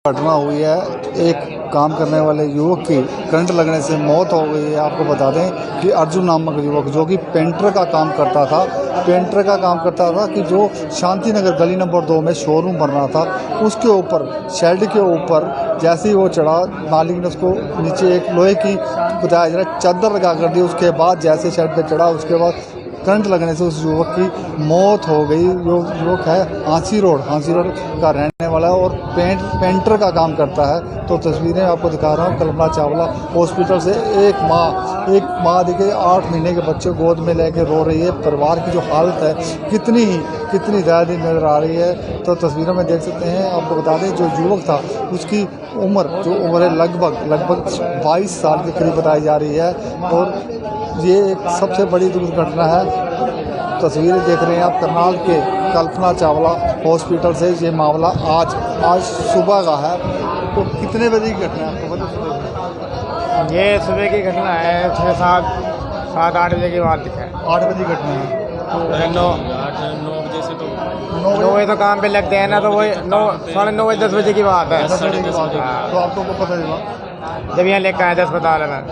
घटना हुई है। एक काम करने वाले युवक की करंट लगने से मौत हो गई है। आपको बता दें कि अर्जुन नामक युवक जो कि पेंटर का काम करता था कि जो शांति नगर गली नंबर 2 में शोरूम बन रहा था, उसके ऊपर शेड के ऊपर जैसे ही वो चढ़ा, मालिक ने उसको नीचे एक लोहे की बताया जा रहा चादर लगा कर दी। उसके बाद जैसे शेड पे चढ़ा, उसके बाद करंट लगने से उस युवक की मौत हो गई। जो युवक है हांसी रोड का रहने वाला है और पेंटर का काम करता है। तो तस्वीरें आपको दिखा रहा हूँ। कल्पना चावला हॉस्पिटल से एक माँ देखिए 8 महीने के बच्चे गोद में लेके रो रही है। परिवार की जो हालत है कितनी ज़्यादा नज़र आ रही है। तो तस्वीरों में देख सकते हैं। आपको बता दें जो युवक था उसकी उम्र है लगभग 22 साल के करीब बताई जा रही है। और ये एक सबसे बड़ी दुर्घटना है। तस्वीरें देख रहे हैं आप करनाल के कल्पना चावला हॉस्पिटल से। ये मामला आज सुबह का है। तो कितने बजे की घटना है आपको पता? ये सुबह की घटना है। 6-7-8 बजे की बात है। 8 बजे घटना है। तो 9 बजे से तो 9 बजे तो काम पे लगते हैं ना, तो वही 9 बजे 10 बजे की बात है। 10 बजे की बात है। तो आपको पता चला जब यहाँ लेकर आए थे अस्पताल में,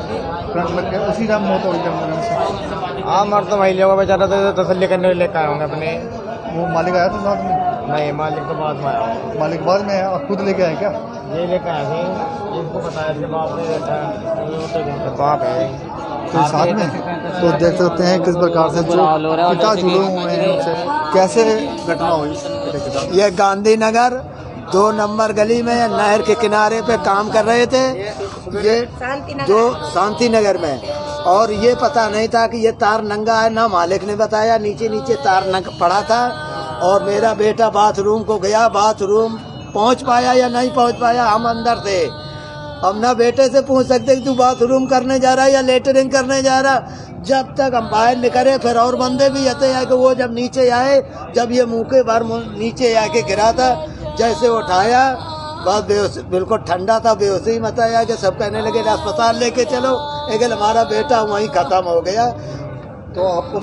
करंट लग गया, उसी टाइम मौत हो गई। हाँ, मर तो वही लोगों बेचारा तो तसल्ली करने लेकर आए होंगे अपने। वो मालिक आया था साथ में? नहीं, मालिक तो बाद में आया। मालिक बाद में आया, खुद लेके आए क्या? ये लेकर आए थे, इनको बताया इसके बाप ने देखा, बाप है तो साथ में। तो देख सकते हैं किस प्रकार से जो पिता जुड़े हुए हैं उनसे कैसे घटना हुई। ये गांधीनगर 2 नंबर गली में नहर के किनारे पे काम कर रहे थे, ये जो शांति नगर में। और ये पता नहीं था कि ये तार नंगा है, ना मालिक ने बताया। नीचे तार नंगा पड़ा था। और मेरा बेटा बाथरूम को गया, बाथरूम पहुंच पाया या नहीं पहुंच पाया, हम अंदर थे। हम ना बेटे से पूछ सकते कि तू बाथरूम करने जा रहा है या लेटरिंग करने जा रहा। जब तक हम बाहर निकले, फिर और बंदे भी आते हैं कि वो जब नीचे आए, जब ये मुँह के बाहर नीचे आके गिरा था, जैसे उठाया बहुत बिल्कुल ठंडा था, बेहोशी मत आया कि सब कहने लगे अस्पताल लेके चलो। लेकिन हमारा बेटा वहीं खत्म हो गया। तो आपको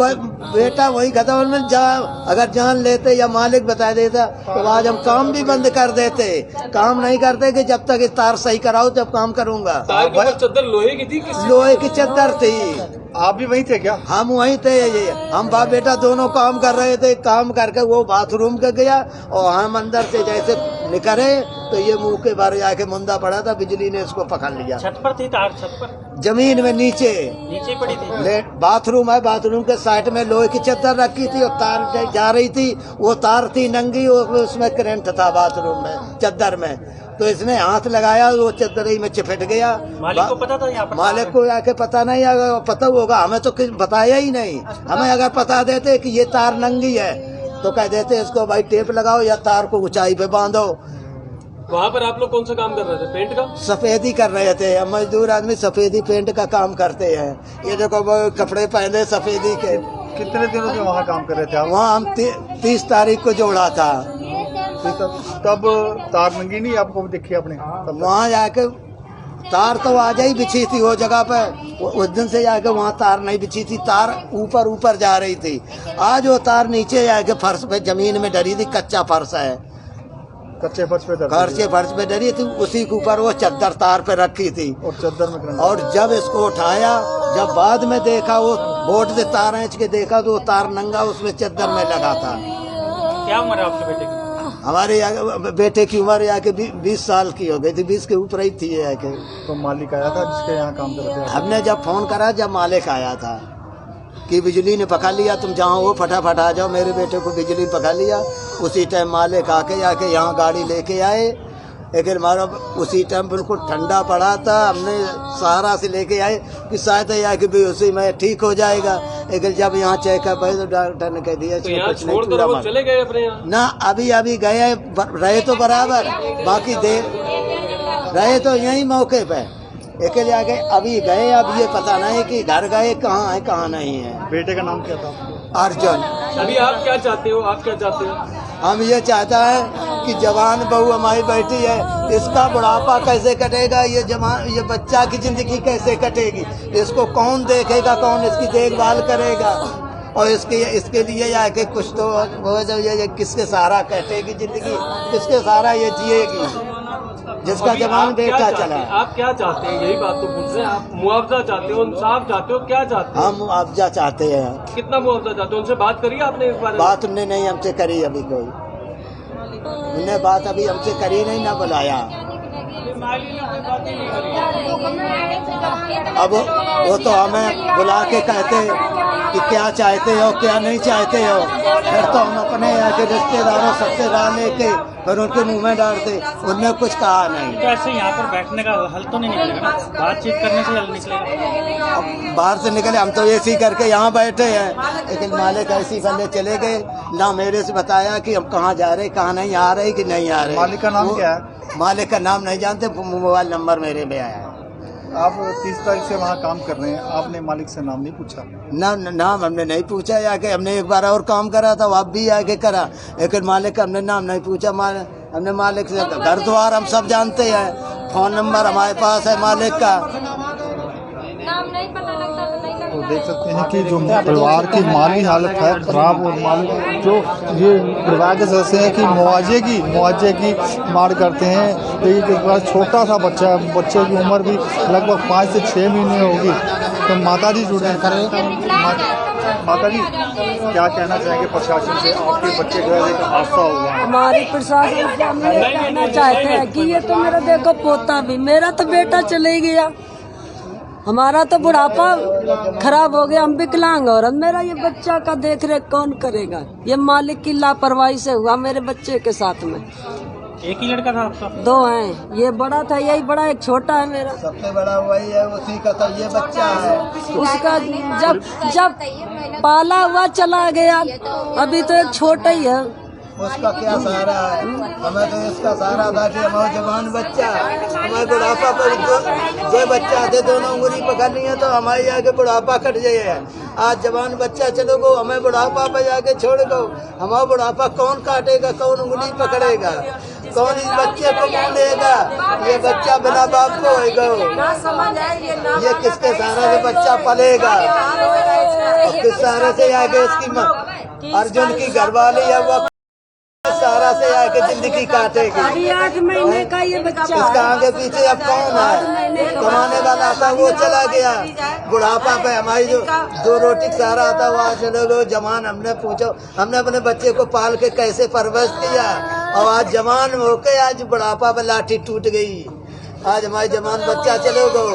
बेटा वहीं खत्म में अगर जान लेते या मालिक बता देता तो आज हम काम भी बंद कर देते। काम नहीं करते कि जब तक इस तार सही कराओ तब काम करूंगा। चद्दर लोहे की थी? लोहे की चद्दर थी। आप भी वहीं थे क्या? हम वहीं थे। हम बाप बेटा दोनों काम कर रहे थे। काम करके वो बाथरूम का गया और हम अंदर से जैसे निकले तो ये मुंह के बाहर जाके मुंदा पड़ा था। बिजली ने इसको पकड़ लिया। छत पर थी तार? छत पर जमीन में नीचे पड़ी थी। बाथरूम है, बाथरूम के साइड में लोहे की चद्दर रखी थी और तार जा रही थी। वो तार थी नंगी और उसमें करंट था बाथरूम में चद्दर में। तो इसने हाथ लगाया, वो चद्दर ही में चिपट गया। मालिक को पता था? यहाँ पर मालिक को आके पता नहीं, अगर पता होगा हमें तो कुछ बताया ही नहीं। हमें अगर पता देते कि ये तार नंगी है तो कह देते इसको भाई टेप लगाओ या तार को ऊंचाई पे बांधो। वहाँ पर आप लोग कौन सा काम कर रहे थे? पेंट का? सफेदी कर रहे थे। हम मजदूर आदमी सफेदी पेंट का काम करते हैं। ये देखो वो कपड़े पहने सफेदी के। कितने दिनों से वहाँ काम कर रहे थे आप? वहाँ हम 30 तारीख को जोड़ा था। तब तार नंगी नहीं आपको दिखी आपने? वहाँ जाके तार तो आज ही बिछी थी वो जगह पे। उस दिन से जाके वहाँ तार नहीं बिछी थी। तार ऊपर जा रही थी। आज वो तार नीचे जाके फर्श पे जमीन में डरी थी। कच्चा फर्श है, कच्चे फर्श पे डरी थी। उसी के ऊपर वो चद्दर तार पे रखी थी और चद्दर में और जब इसको उठाया, जब बाद में देखा वो बोर्ड से तार खींच के देखा तो वो तार नंगा उसमें चद्दर में लगा था। क्या उम्र है आपके बेटे की? हमारे बेटे की उम्र आके 20 साल की हो गई थी। 20 के ऊपर ही थी आके। तो मालिक आया था जिसके यहाँ काम कर रहे थे? हमने जब फोन करा, जब मालिक आया था कि बिजली ने पकड़ लिया, तुम जहाँ हो फटाफट आ जाओ। मेरे बेटे को बिजली पकड़ लिया। उसी टाइम मालिक आके यहाँ गाड़ी लेके आए। लेकिन हमारा उसी टाइम बिल्कुल ठंडा पड़ा था। हमने सहारा से लेके आए कि शायद यहाँ की बेहोशी में ठीक हो जाएगा। लेकिन जब यहाँ चेकअप है तो डॉक्टर ने कह दिया तो यहाँ छोड़कर वो चले गए अपने यहाँ? ना, अभी गए, रहे तो बराबर, बाकी देर रहे तो यही मौके पे। एक जाके अभी गए। अब ये पता नहीं कि घर गए कहाँ है कहाँ नहीं है। बेटे का नाम क्या था? अर्जुन। अभी आप क्या चाहते हो? आप क्या चाहते हो? हम ये चाहता है कि जवान बहू हमारी बैठी है, इसका बुढ़ापा कैसे कटेगा, ये बच्चा की जिंदगी कैसे कटेगी, इसको कौन देखेगा, कौन इसकी देखभाल करेगा। और इसके लिए आके कुछ तो वो जब ये किसके सहारा कटेगी जिंदगी, किसके सहारा ये जिएगी। जिसका अभी जवान आप क्या बेटा चाहते चला। हैं? आप क्या चाहते हैं? यही बात तो पूछ रहे हैं। आप मुआवजा चाहते हो, इंसाफ चाहते हो, क्या चाहते हैं? हम मुआवजा चाहते हैं। कितना मुआवजा चाहते हो? उनसे बात करिए आपने इस बारे में? बात उनने नहीं हमसे करी अभी कोई, उनने बात अभी हमसे करी नहीं, ना बुलाया। अब वो तो हमें बुला के कहते कि क्या चाहते हो क्या नहीं चाहते हो, फिर तो हम अपने यहाँ के रिश्तेदारों सबसे राह लेके फिर उनके मुंह में डालते, उनने कुछ कहा नहीं। तो ऐसे यहाँ पर बैठने का हल तो नहीं निकलेगा ना, बातचीत करने से हल निकलेगा। अब बाहर से निकले हम तो ऐसे ही करके यहाँ बैठे हैं, लेकिन मालिक ऐसे ही बंदे चले गए ना, मेरे से बताया कि हम कहाँ जा रहे कहाँ नहीं आ रहे कि नहीं आ रहे। मालिक का नाम वो- क्या है? मालिक का नाम नहीं जानते, मोबाइल नंबर मेरे में आया है। आप 30 तारीख से वहाँ काम कर रहे हैं, आपने मालिक से नाम नहीं पूछा? नाम हमने नहीं पूछा, या कि हमने एक बार और काम करा था, अब भी आके करा, लेकिन मालिक का हमने नाम नहीं पूछा। हमने मालिक से घर द्वार हम सब जानते हैं, फोन नंबर हमारे पास है मालिक का। तो देख सकते हैं कि जो परिवार की माली हालत है खराब, और मालिक जो ये परिवार के सदस्य हैं कि मुआवजे की मार करते हैं। देखिए किस बार छोटा सा बच्चा है, बच्चे की उम्र भी लगभग 5 से 6 महीने होगी। तो माता जी जुड़े माता जी क्या कहना चाहेंगे प्रशासन से? आपके बच्चे का एक हादसा हुआ है। हमारी प्रशासन से हम ये कहना चाहते हैं कि ये तो मेरा देखो पोता भी, मेरा तो बेटा चले गया, हमारा तो बुढ़ापा खराब हो गया, हम विकलांग औरत, मेरा ये बच्चा का देख रेख कौन करेगा? ये मालिक की लापरवाही से हुआ मेरे बच्चे के साथ में। एक ही लड़का था आपका? 2 हैं, ये बड़ा था, यही बड़ा, एक छोटा है मेरा। सबसे बड़ा वही है, उसी का तो ये बच्चा है। उसका जब पाला हुआ चला गया, अभी तो एक छोटा ही है। उसका क्या सहारा है? हमें तो इसका सहारा था कि हमारा जवान बच्चा, हमारे बुढ़ापा पर जो बच्चा थे दोनों उंगली पकड़ ली है तो हमारे आगे बुढ़ापा कट जाए। आज जवान बच्चा चलो गो, हमें बुढ़ापा पे जाके छोड़ दो, हमारा बुढ़ापा कौन काटेगा, कौन उंगली पकड़ेगा, कौन इस बच्चे को मोलेगा? ये बच्चा बिना बाप को होएगा, ये किसके सहारे से बच्चा पलेगा? और किस सहारे से आगे इसकी अर्जुन की घरवाली है वो सहारा से आके जिंदगी काटेगी। अभी 8 महीने का ये बच्चा इसका आगे पीछे अब कौन है? कमाने वाला था वो चला गया, बुढ़ापा पे हमारी जो 2 रोटी का सहारा था वहाँ चले गए। जवान हमने पूछो, हमने अपने बच्चे को पाल के कैसे परवरिश किया, और आज जवान होके आज बुढ़ापा पे लाठी टूट गई। आज हमारे जवान बच्चा चले गो,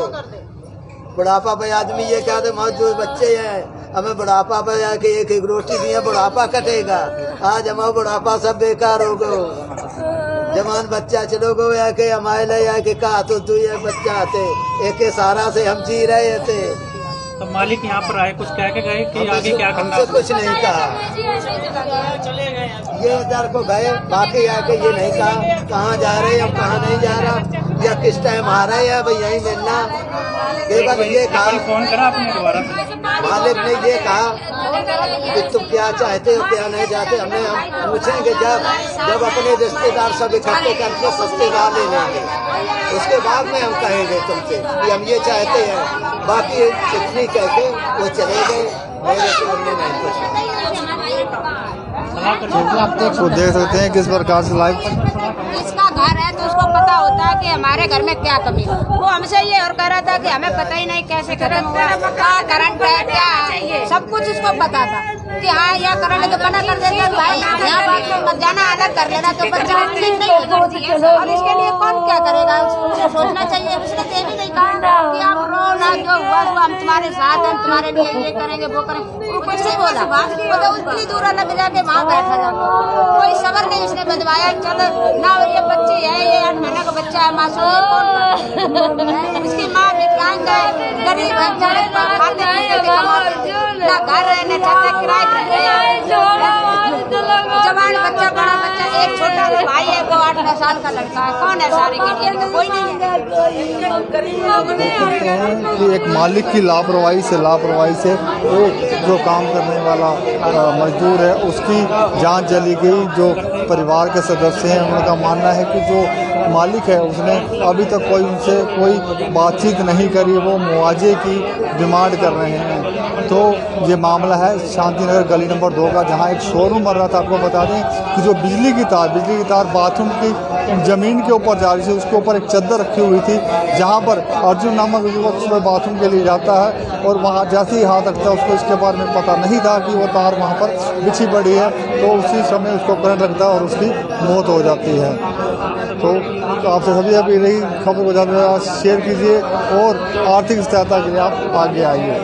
बुढ़ापा पे आदमी ये कहते हमारे 2 बच्चे हैं, हमें बुढ़ापा पे जाके एक रोटी दिए बुढ़ापा कटेगा। आज हमारा बुढ़ापा सब बेकार हो गो। जवान बच्चा चलो गो, या के हमारे लिए या के कहा तो 2 बच्चा थे, एक सहारा से हम जी रहे थे। तो मालिक यहाँ पर आए, कुछ कह के गए कि आगे क्या करना? हमसे कुछ नहीं कहा, ये इधर को गए, बाकी आके ये नहीं कहा कहाँ जा रहे हैं, कहाँ नहीं जा रहा, या किस टाइम आ रहे हैं, भाई यहीं मिलना। केवल ये कहा, फोन करा आपने दोबारा? मालिक ने ये कहा कि तुम क्या चाहते हो क्या नहीं चाहते, हम पूछेंगे जब अपने रिश्तेदार सब इकट्ठे करके सस्ते राह ले लेंगे, उसके बाद में हम कहेंगे तुमसे कि हम ये चाहते हैं। बाकी इतनी कह के वो चले गए, मेरे से हमने नहीं पूछा। तो देख सकते हैं किस प्रकार से लाइव इसका घर है तो उसको पता होता है कि हमारे घर में क्या कमी है। वो हमसे ये और कह रहा था कि हमें पता ही नहीं कैसे खत्म हुआ, कहाँ करंट है, क्या है, सब कुछ उसको पता था कि हाँ यह करंट है, तो मना कर देता भाई यहाँ बाथरूम मत जाना, अलग कर लेना, तो बच्चा ठीक नहीं होगा। और इसके लिए कौन क्या करेगा, उसको सोचना चाहिए। उसने तो ये भी नहीं कहा कि आप रो ना, जो हुआ वो हम तुम्हारे साथ हैं, तुम्हारे लिए ये करेंगे वो करेंगे, वो कुछ नहीं बोला। वो तो उतनी दूर अलग जाके वहाँ बैठा जाता, कोई सबर नहीं उसने बजवाया। चलो ना ये बच्ची है, ये 8 महीने का बच्चा है, मासूम है, कौन इसकी माँ विकलांग है, गरीब है, खाते पीते ना घर है न छत है, किराए पर रहते हैं। जवान बच्चा, बड़ा बच्चा, एक छोटा भाई है वो 8-9 साल का लड़का है, कौन है सारे के कोई नहीं है। कि एक मालिक की लापरवाही से एक जो काम करने वाला मजदूर है उसकी जान चली गई। जो परिवार के सदस्य हैं उनका मानना है कि जो मालिक है उसने अभी तक उनसे कोई बातचीत नहीं करी, वो मुआवजे की डिमांड कर रहे हैं। तो ये मामला है शांति नगर गली नंबर 2 का, जहां एक शोरूम बन रहा था। आपको बता दें कि जो बिजली की तार बाथरूम की ज़मीन के ऊपर जा रही थी, उसके ऊपर एक चद्दर रखी हुई थी, जहां पर अर्जुन नामक युवक सुबह बाथरूम के लिए जाता है और वहां जैसे ही हाथ रखता है उसको इसके बारे में पता नहीं था कि वो तार वहां पर बिछी पड़ी है, तो उसी समय उसको करंट लगता है और उसकी मौत हो जाती है। तो आपसे सभी अभी रही खबर को ज़्यादा शेयर कीजिए और आर्थिक सहायता के लिए आप आगे आइए।